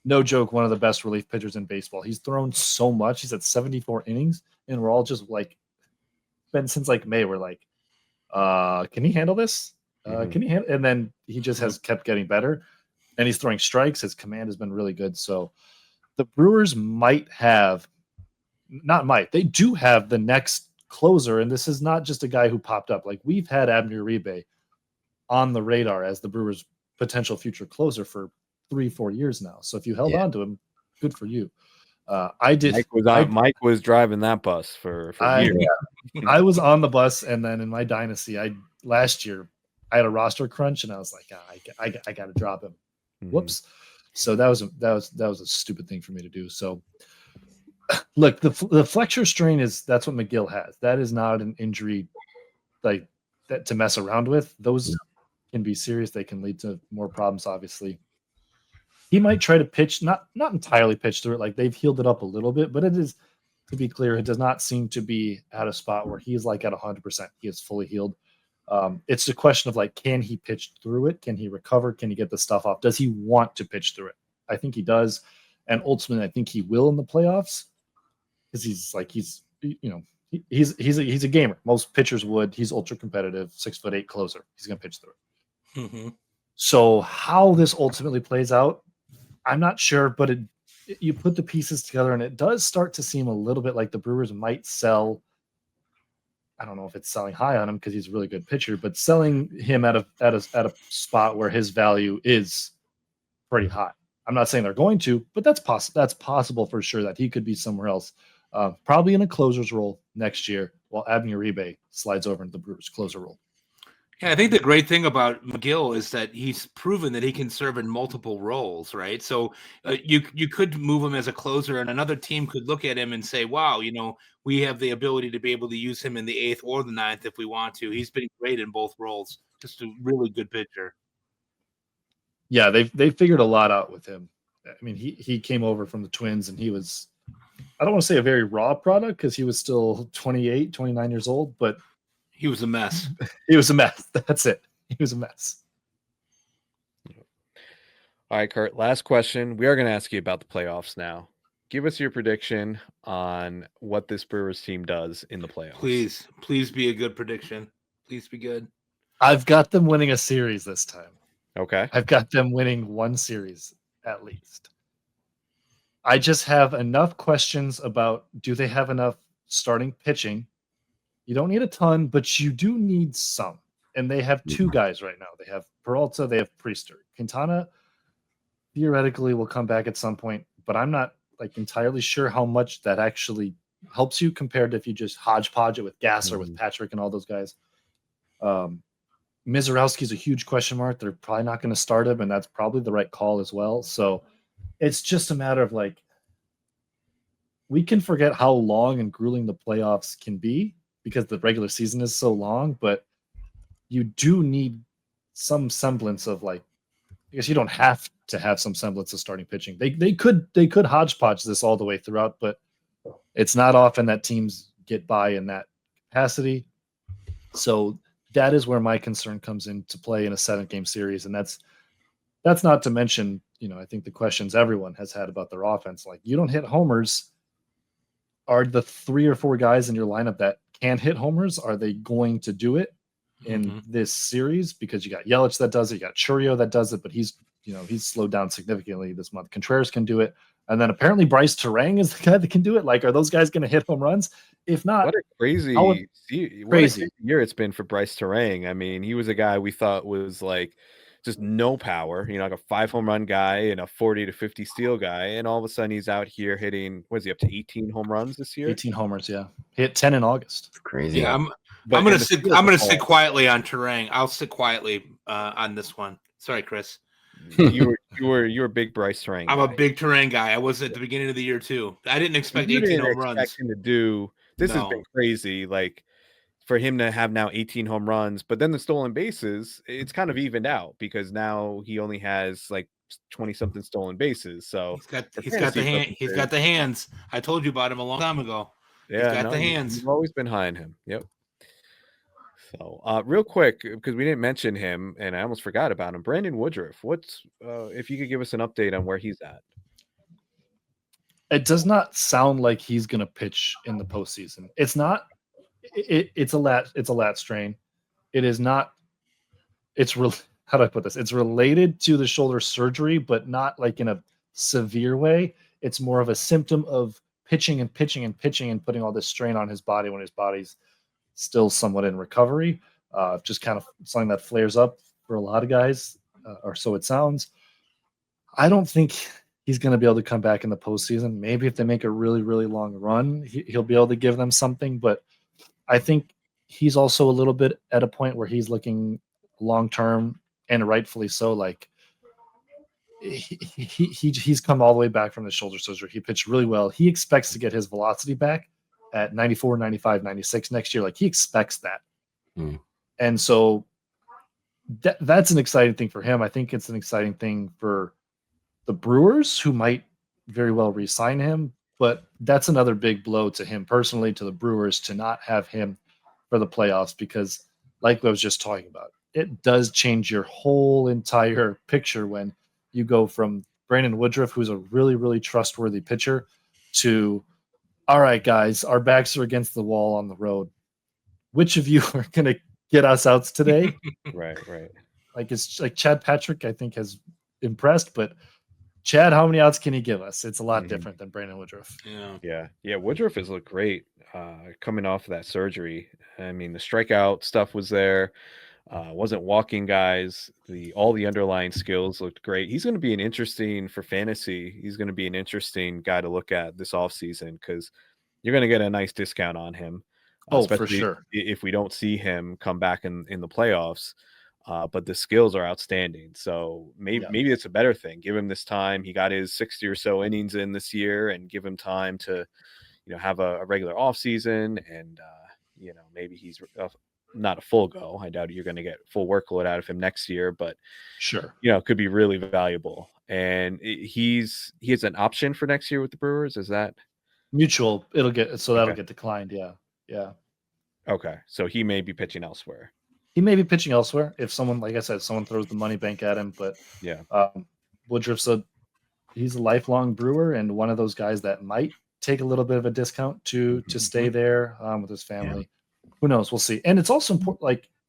no joke, one of the best relief pitchers in baseball. He's thrown so much. He's at 74 innings, and we're all just like, been since like May, we're like, can he handle this? Can he handle? And then he just has kept getting better, and he's throwing strikes. His command has been really good. So the Brewers they do have the next closer, and this is not just a guy who popped up. Like, we've had Abner Uribe on the radar as the Brewers' potential future closer for 3-4 years now. So if you held on to him, good for you. I did. Mike was driving that bus for years. I was on the bus, and then in my dynasty, last year I had a roster crunch, and I was like, I got to drop him. Whoops. So that was a stupid thing for me to do. So look, the flexor strain that's what McGill has. That is not an injury like that to mess around with. Those can be serious. They can lead to more problems, obviously. He might try to pitch, not entirely pitch through it. Like, they've healed it up a little bit, but it is, to be clear, it does not seem to be at a spot where he's like at 100%. He is fully healed. It's a question of like, can he pitch through it? Can he recover? Can he get the stuff off? Does he want to pitch through it? I think he does. And ultimately, I think he will in the playoffs, because he's a gamer. Most pitchers would. He's ultra competitive, 6'8" closer. He's going to pitch through it. So how this ultimately plays out, I'm not sure, but you put the pieces together, and it does start to seem a little bit like the Brewers might sell. I don't know if it's selling high on him because he's a really good pitcher, but selling him at a spot where his value is pretty high. I'm not saying they're going to, but that's possible. That's possible for sure that he could be somewhere else, probably in a closer's role next year, while Abner Uribe slides over into the Brewers' closer role. Yeah, I think the great thing about McGill is that he's proven that he can serve in multiple roles, right? So you could move him as a closer, and another team could look at him and say, "Wow, we have the ability to be able to use him in the 8th or the 9th if we want to." He's been great in both roles. Just a really good pitcher. Yeah, they figured a lot out with him. I mean, he came over from the Twins, and he was, I don't want to say a very raw product because he was still 28, 29 years old, but he was a mess. He was a mess. That's it. He was a mess. All right, Curt, last question. We are going to ask you about the playoffs now. Give us your prediction on what this Brewers team does in the playoffs. Please be a good prediction. Please be good. I've got them winning a series this time. Okay. I've got them winning one series at least. I just have enough questions about, do they have enough starting pitching? You don't need a ton, but you do need some. And they have two guys right now. They have Peralta, they have Priester. Quintana theoretically will come back at some point, but I'm not entirely sure how much that actually helps you compared to if you just hodgepodge it with Gasser, with Patrick and all those guys. Mizorowski's a huge question mark. They're probably not going to start him, and that's probably the right call as well. So it's just a matter of we can forget how long and grueling the playoffs can be because the regular season is so long, but you do need some semblance of I guess you don't have to have some semblance of starting pitching. They could hodgepodge this all the way throughout, but it's not often that teams get by in that capacity. So that is where my concern comes into play in a 7-game series. And that's not to mention, I think the questions everyone has had about their offense, you don't hit homers. Are the 3 or 4 guys in your lineup that can hit homers, are they going to do it in this series? Because you got Yelich that does it, you got Churio that does it, but he's slowed down significantly this month. Contreras can do it. And then apparently Bryce Terang is the guy that can do it. Are those guys going to hit home runs? If not, what a crazy year it's been for Bryce Terang. I mean, he was a guy we thought was just no power, a 5 home run guy and a 40 to 50 steal guy. And all of a sudden he's out here hitting, what is he up to 18 home runs this year? 18 homers. Yeah. He hit 10 in August. It's crazy. Yeah. I'm going to sit quietly on Terang. I'll sit quietly on this one. Sorry, Chris. You were a big Bryce Terang. I'm a big Terang guy. I was at the beginning of the year too. I didn't expect 18 home runs. Him to do this has been crazy. For him to have now 18 home runs, but then the stolen bases, it's kind of evened out because now he only has 20 something stolen bases. So he's got the hands. I told you about him a long time ago. Yeah, he's got the hands. You've always been high on him. Yep. So real quick, because we didn't mention him and I almost forgot about him, Brandon Woodruff. What's if you could give us an update on where he's at? It does not sound like he's going to pitch in the postseason. It's not. It's a lat strain. It is not. How do I put this? It's related to the shoulder surgery, but not in a severe way. It's more of a symptom of pitching and putting all this strain on his body when his body's still somewhat in recovery. Just kind of something that flares up for a lot of guys, or so it sounds. I don't think he's going to be able to come back in the postseason. Maybe if they make a really, really long run, he'll be able to give them something, but I think he's also a little bit at a point where he's looking long-term, and rightfully so. He's come all the way back from the shoulder surgery. He pitched really well. He expects to get his velocity back at 94, 95, 96 next year. He expects that. And so that's an exciting thing for him. I think it's an exciting thing for the Brewers, who might very well re-sign him. But that's another big blow to him personally, to the Brewers, to not have him for the playoffs, because like I was just talking about, it does change your whole entire picture when you go from Brandon Woodruff, who's a really, really trustworthy pitcher, to, all right, guys, our backs are against the wall on the road. Which of you are going to get us outs today? Right. It's Chad Patrick, I think, has impressed, but Chad, how many outs can he give us? It's a lot different than Brandon Woodruff. Yeah. Woodruff has looked great coming off of that surgery. I mean, the strikeout stuff was there. Wasn't walking guys. All the underlying skills looked great. He's going to be an interesting for fantasy. He's going to be an interesting guy to look at this offseason because you're going to get a nice discount on him. For sure. If we don't see him come back in the playoffs. But the skills are outstanding. So maybe it's a better thing. Give him this time. He got his 60 or so innings in this year, and give him time to, have a regular offseason. And, maybe he's not a full go. I doubt you're going to get full workload out of him next year, but sure, could be really valuable. And he has an option for next year with the Brewers. Is that mutual? That'll get declined. Yeah. Okay. So he may be pitching elsewhere. He may be pitching elsewhere if someone, like I said, someone throws the money bank at him. But Woodruff's he's a lifelong Brewer and one of those guys that might take a little bit of a discount to stay there with his family. Yeah. Who knows? We'll see. And it's also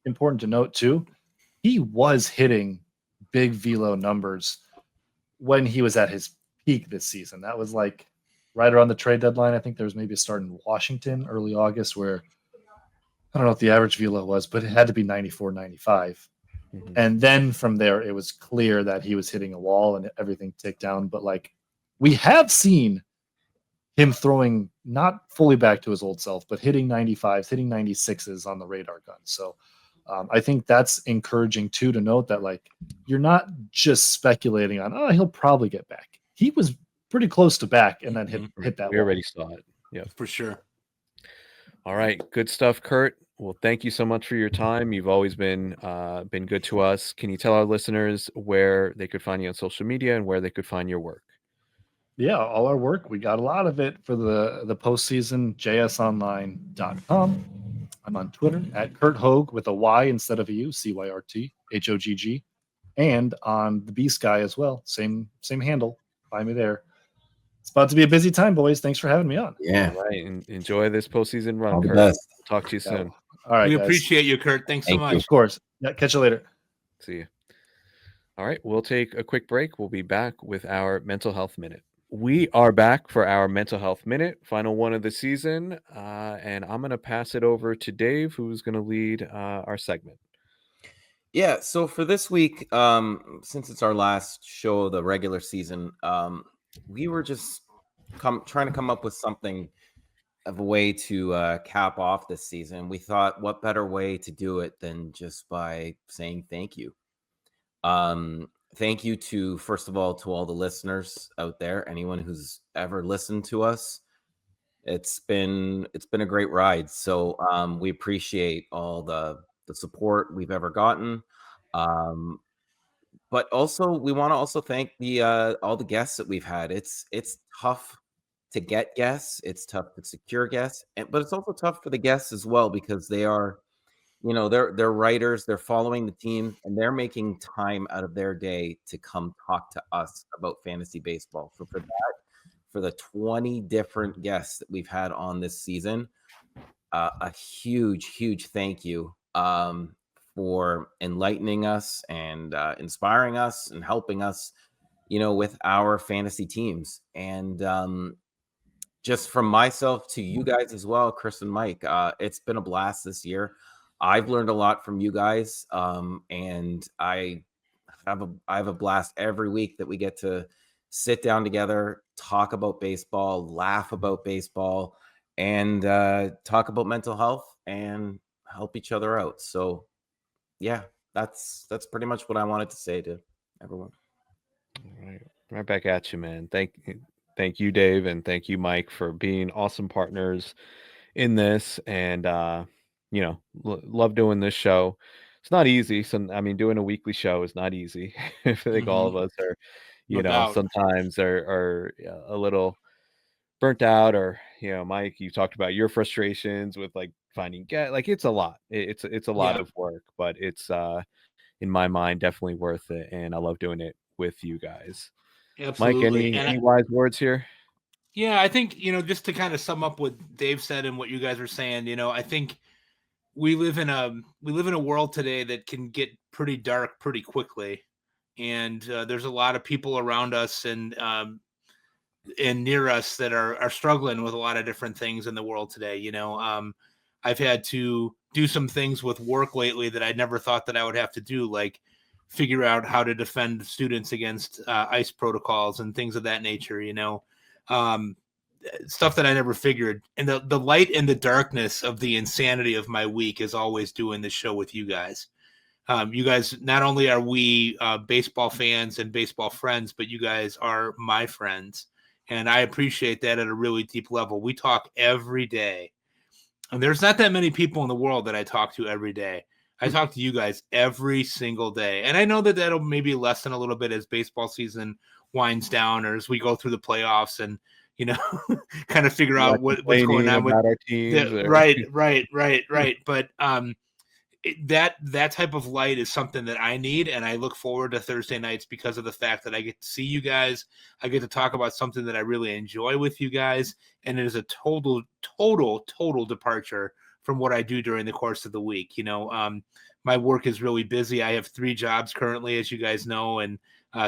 important to note too, he was hitting big velo numbers when he was at his peak this season. That was like right around the trade deadline. I think there was maybe a start in Washington early August where I don't know what the average velo was, but it had to be 94, 95. And then from there, it was clear that he was hitting a wall and everything ticked down. But we have seen him throwing not fully back to his old self, but hitting 95s, hitting 96s on the radar gun. So I think that's encouraging too, to note that you're not just speculating on, he'll probably get back. He was pretty close to back and then hit that. We already saw it. Yeah, for sure. All right. Good stuff, Curt. Well, thank you so much for your time. You've always been good to us. Can you tell our listeners where they could find you on social media and where they could find your work? Yeah, all our work. We got a lot of it for the postseason, jsonline.com. I'm on Twitter at Curt Hogg with a Y instead of a U, CYRT, HOGG. And on the B Sky as well. Same handle. Find me there. It's about to be a busy time, boys. Thanks for having me on. Yeah. All right. And enjoy this postseason run, All the Curt. best. Talk to you soon. All right. We guys. appreciate you, Curt. Thanks so much. Of course. Yeah, catch you later. See you. All right. We'll take a quick break. We'll be back with our mental health minute. We are back for our mental health minute, final one of the season. And I'm going to pass it over to Dave, who's going to lead our segment. Yeah. So for this week, since it's our last show of the regular season, we were just trying to come up with something of a way to cap off this season. We thought, what better way to do it than just by saying thank you. Thank you to, first of all, to all the listeners out there, anyone who's ever listened to us. It's been a great ride. So we appreciate all the support we've ever gotten. But also we want to also thank all the guests that we've had. It's tough to get guests. It's tough to secure guests, but it's also tough for the guests as well, because they are, they're writers, they're following the team, and they're making time out of their day to come talk to us about fantasy baseball. So for the 20 different guests that we've had on this season, a huge thank you for enlightening us and inspiring us and helping us, with our fantasy teams. And just from myself to you guys as well, Chris and Mike, it's been a blast this year. I've learned a lot from you guys, and I have a blast every week that we get to sit down together, talk about baseball, laugh about baseball, and talk about mental health and help each other out. So, yeah, that's pretty much what I wanted to say to everyone. All right back at you, man. Thank you, Dave, and thank you, Mike, for being awesome partners in this. And love doing this show. It's not easy. So doing a weekly show is not easy. I think all of us are, sometimes are a little burnt out, or Mike, you talked about your frustrations with finding it's a lot. It's a lot of work, but it's in my mind definitely worth it, and I love doing it with you guys. Absolutely. Mike, any wise words here? Yeah, I think just to kind of sum up what Dave said and what you guys are saying, I think we live in a world today that can get pretty dark pretty quickly. and there's a lot of people around us and near us that are struggling with a lot of different things in the world today. I've had to do some things with work lately that I never thought that I would have to do, like figure out how to defend students against ICE protocols and things of that nature, stuff that I never figured. And the light and the darkness of the insanity of my week is always doing this show with you guys. You guys, not only are we baseball fans and baseball friends, but you guys are my friends. And I appreciate that at a really deep level. We talk every day. And there's not that many people in the world that I talk to every day. I talk to you guys every single day. And I know that that'll maybe lessen a little bit as baseball season winds down or as we go through the playoffs and, kind of figure out what's going on with our teams. Right. But that type of light is something that I need, and I look forward to Thursday nights because of the fact that I get to see you guys. I get to talk about something that I really enjoy with you guys, and it is a total departure from what I do during the course of the week. My work is really busy. I have 3 jobs currently, as you guys know, and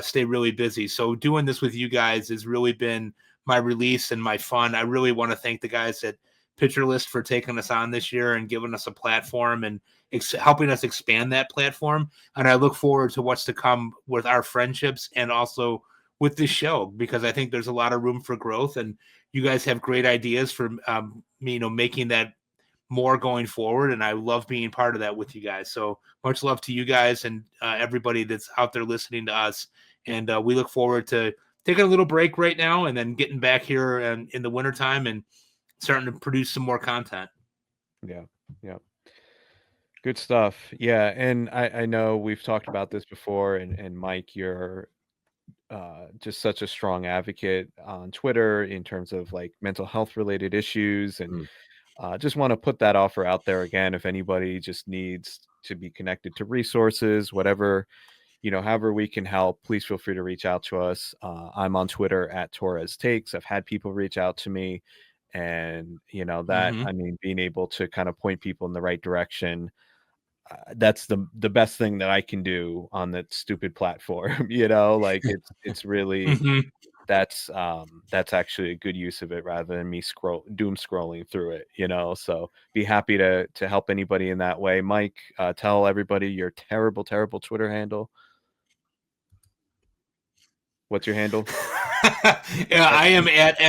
stay really busy. So doing this with you guys has really been my release and my fun. I really want to thank the guys at Pitcher List for taking us on this year and giving us a platform and helping us expand that platform. And I look forward to what's to come with our friendships and also with this show, because I think there's a lot of room for growth, and you guys have great ideas for, making that more going forward. And I love being part of that with you guys. So much love to you guys and everybody that's out there listening to us. And we look forward to taking a little break right now and then getting back here in the wintertime and starting to produce some more content. Yeah. Good stuff. Yeah. And I know we've talked about this before, and Mike, you're just such a strong advocate on Twitter in terms of like mental health related issues. And just want to put that offer out there again. If anybody just needs to be connected to resources, whatever, however we can help, please feel free to reach out to us. I'm on Twitter at Torres Takes. I've had people reach out to me, and I mean, being able to kind of point people in the right direction, that's the best thing that I can do on that stupid platform. Like it's really that's actually a good use of it rather than me doom scrolling through it. So be happy to help anybody in that way. Mike, tell everybody your terrible Twitter handle. What's your handle? Yeah, I am at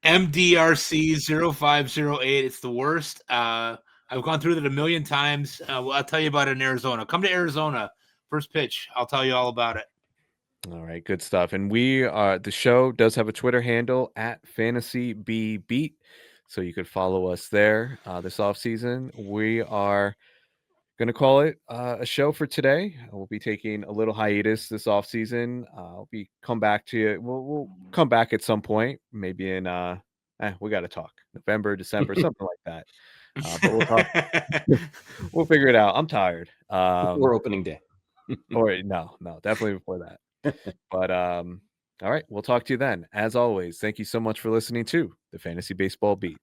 MDRC0508. It's the worst. I've gone through that a million times. I'll tell you about it in Arizona. Come to Arizona. First pitch. I'll tell you all about it. All right, good stuff. And the show does have a Twitter handle at FantasyBBeat, so you could follow us there this off season. We are going to call it a show for today. We'll be taking a little hiatus this off season. Come back to you. We'll come back at some point, maybe in we got to talk November, December, something like that. But we'll talk. We'll figure it out. I'm tired. Before opening day. Or no, definitely before that. But all right, we'll talk to you then. As always, thank you so much for listening to the Fantasy Baseball Beat.